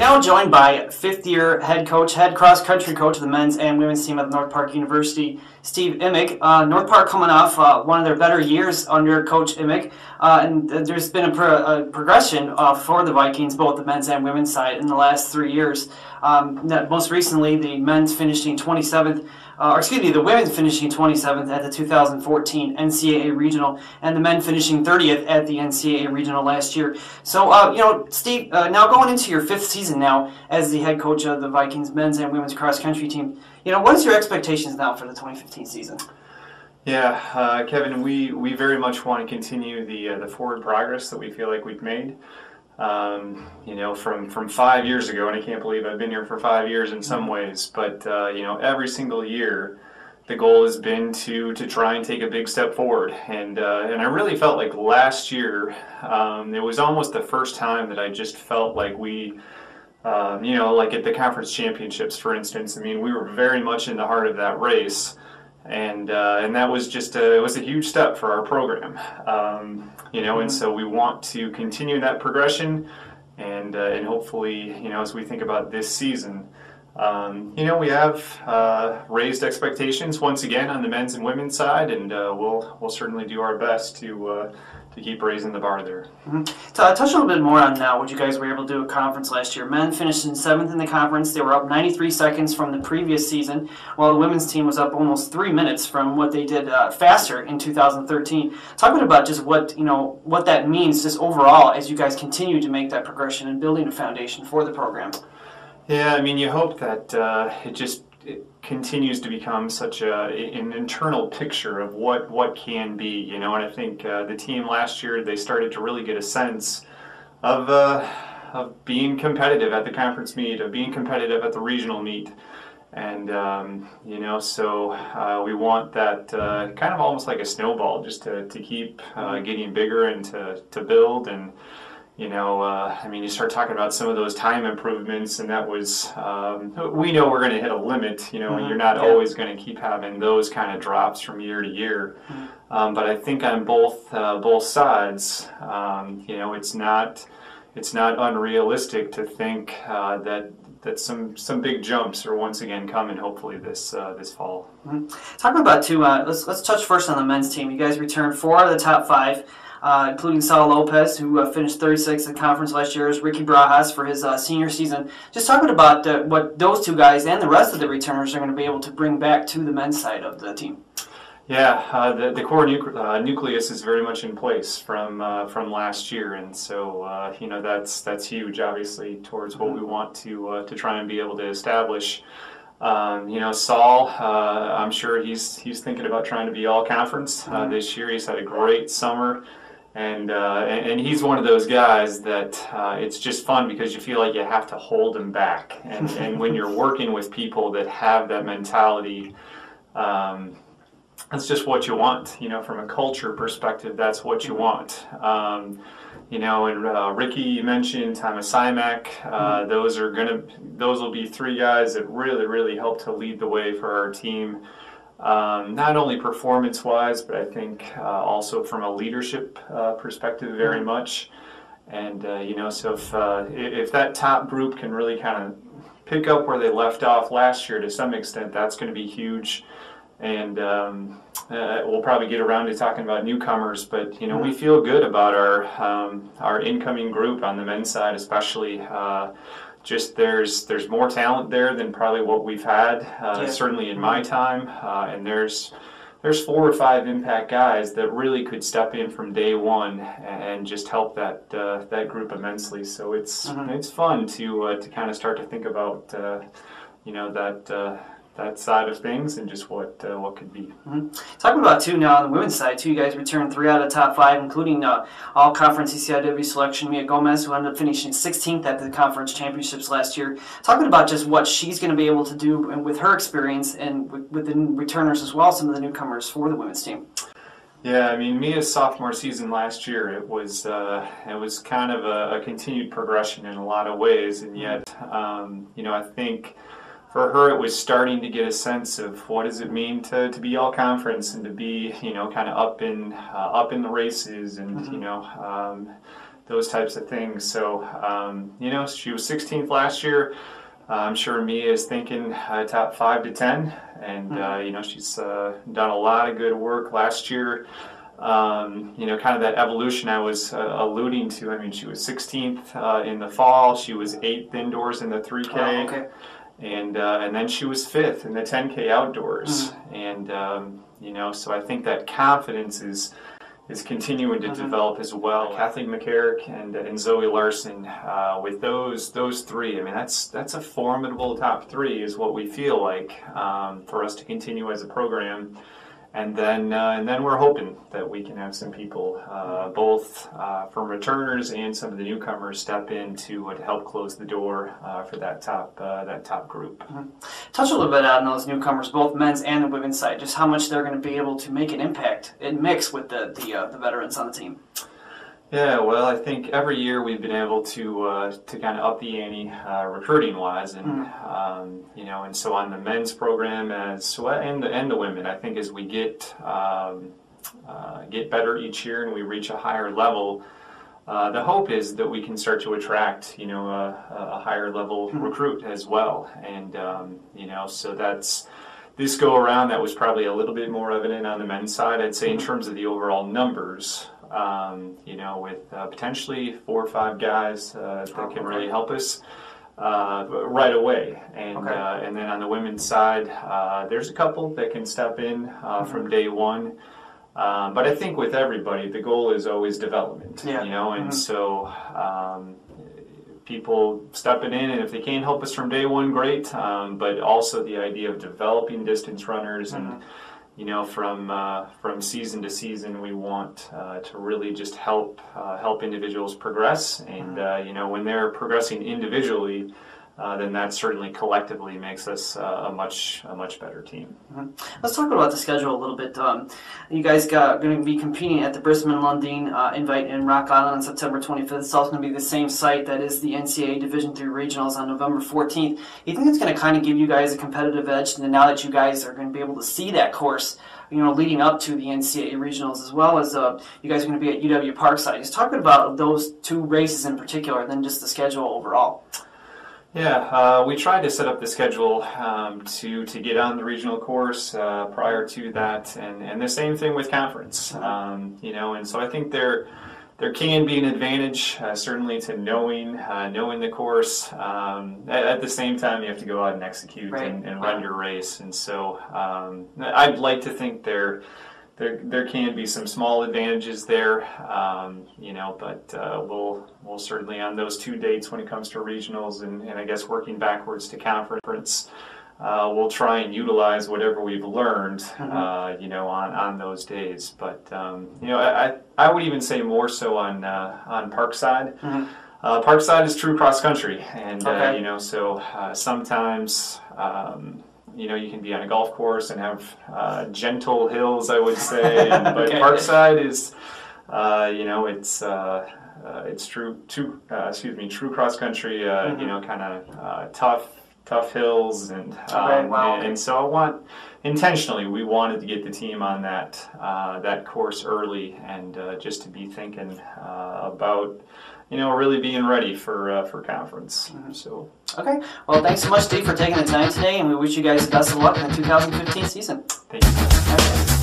now joined by fifth-year head cross-country coach of the men's and women's team at North Park University, Steve Imig. North Park coming off one of their better years under Coach Imig, and there's been a progression for the Vikings, both the men's and women's side, in the last 3 years. Most recently, the men's finishing 27th. The women's finishing 27th at the 2014 NCAA Regional, and the men finishing 30th at the NCAA Regional last year. So, Steve, now going into your 5th season now as the head coach of the Vikings men's and women's cross-country team, what is your expectations now for the 2015 season? Yeah, Kevin, we very much want to continue the forward progress that we feel like we've made. From 5 years ago, and I can't believe I've been here for 5 years in some ways, but every single year the goal has been to try and take a big step forward, and I really felt like last year it was almost the first time that I just felt like we like at the conference championships, for instance. I mean, we were very much in the heart of that race. And that was just it was a huge step for our program, and so we want to continue that progression, and hopefully, as we think about this season, we have raised expectations once again on the men's and women's side, and we'll certainly do our best to keep raising the bar there. So touch a little bit more on what you guys were able to do at conference last year. Men finished in 7th in the conference. They were up 93 seconds from the previous season, while the women's team was up almost 3 minutes from what they did faster in 2013. Talking about just what that means just overall as you guys continue to make that progression and building a foundation for the program. Yeah, I mean, you hope that it continues to become such an internal picture of what can be, and I think the team last year, they started to really get a sense of being competitive at the conference meet, of being competitive at the regional meet, and so we want that kind of almost like a snowball, just to keep getting bigger and to build. And you start talking about some of those time improvements, and that was, we know we're going to hit a limit, you're not always going to keep having those kind of drops from year to year. But I think on both sides, it's not unrealistic to think that some big jumps are once again coming, hopefully this fall. Talking about let's touch first on the men's team. You guys returned 4 out of the top 5. Including Sal Lopez, who finished 36th in conference last year, Ricky Barajas for his senior season. Just talking about what those 2 guys and the rest of the returners are going to be able to bring back to the men's side of the team. Yeah, the core nucleus is very much in place from last year, and so that's huge, obviously, towards what we want to try and be able to establish. Saul, I'm sure he's thinking about trying to be all conference this year. He's had a great summer. And he's one of those guys that it's just fun because you feel like you have to hold him back. And when you're working with people that have that mentality, that's just what you want. From a culture perspective, that's what you want. And Ricky, you mentioned Thomas Simak. Those will be 3 guys that really, really help to lead the way for our team. Not only performance-wise, but I think also from a leadership perspective very much. And, so if that top group can really kind of pick up where they left off last year to some extent, that's going to be huge. And we'll probably get around to talking about newcomers, but, we feel good about our incoming group on the men's side, especially. Just there's more talent there than probably what we've had, certainly in my time, and there's 4 or 5 impact guys that really could step in from day one and just help that group immensely. So it's fun to kind of start to think about that side of things and just what could be. Talking about 2 now on the women's side, 2 you guys returned 3 out of the top 5, including all-conference ECIW selection Mia Gomez, who ended up finishing 16th at the conference championships last year. Talking about just what she's going to be able to do and with her experience and with the returners as well, some of the newcomers for the women's team. Yeah, I mean, Mia's sophomore season last year, it was kind of a continued progression in a lot of ways, and yet, I think for her, it was starting to get a sense of what does it mean to be all conference and to be, kind of up in the races, and those types of things. So, she was 16th last year. I'm sure Mia is thinking top 5 to 10, and she's done a lot of good work last year. Kind of that evolution I was alluding to. I mean, she was 16th in the fall. She was 8th indoors in the 3K. Oh, okay. And then she was 5th in the 10K outdoors. And, so I think that confidence is continuing to develop as well. Kathleen McCarrick and Zoe Larson, with those three, I mean, that's a formidable top 3 is what we feel like for us to continue as a program. And then we're hoping that we can have some people, both from returners and some of the newcomers, step in to help close the door for that top group. Touch a little bit on those newcomers, both men's and the women's side, just how much they're going to be able to make an impact and mix with the veterans on the team. Yeah, well, I think every year we've been able to kind of up the ante recruiting wise, and and so on the men's program as well, and the women, I think as we get better each year and we reach a higher level, the hope is that we can start to attract a higher level recruit as well, and so that's. This go around, that was probably a little bit more evident on the men's side, I'd say, in terms of the overall numbers. With potentially 4 or 5 guys that can really help us right away. And then on the women's side, there's a couple that can step in from day one. But I think with everybody, the goal is always development, and so people stepping in, and if they can't help us from day one, great. But also the idea of developing distance runners and from season to season, we want to really just help individuals progress, and when they're progressing individually, then that certainly collectively makes us a much better team. Let's talk about the schedule a little bit. You guys going to be competing at the Brisbane Lundin Invite in Rock Island on September 25th. It's also going to be the same site that is the NCAA Division III Regionals on November 14th. You think it's going to kind of give you guys a competitive edge now that you guys are going to be able to see that course, leading up to the NCAA Regionals, as well as you guys are going to be at UW Parkside. Just talking about those 2 races in particular, then just the schedule overall. Yeah, we tried to set up the schedule to get on the regional course prior to that, and the same thing with conference. And so I think there can be an advantage, certainly, to knowing the course. At the same time, you have to go out and execute and run your race. And so I'd like to think there can be some small advantages there, but we'll certainly on those 2 dates when it comes to regionals and I guess working backwards to conference, we'll try and utilize whatever we've learned, on those days. But I would even say more so on Parkside. Parkside is true cross country, and so sometimes. You can be on a golf course and have gentle hills, I would say, but Parkside is, it's true cross country, kind of tough hills, and and so we wanted to get the team on that course early, and just to be thinking about really being ready for conference. So. Okay. Well, thanks so much, Steve, for taking the time today, and we wish you guys the best of luck in the 2015 season. Thank you. Okay.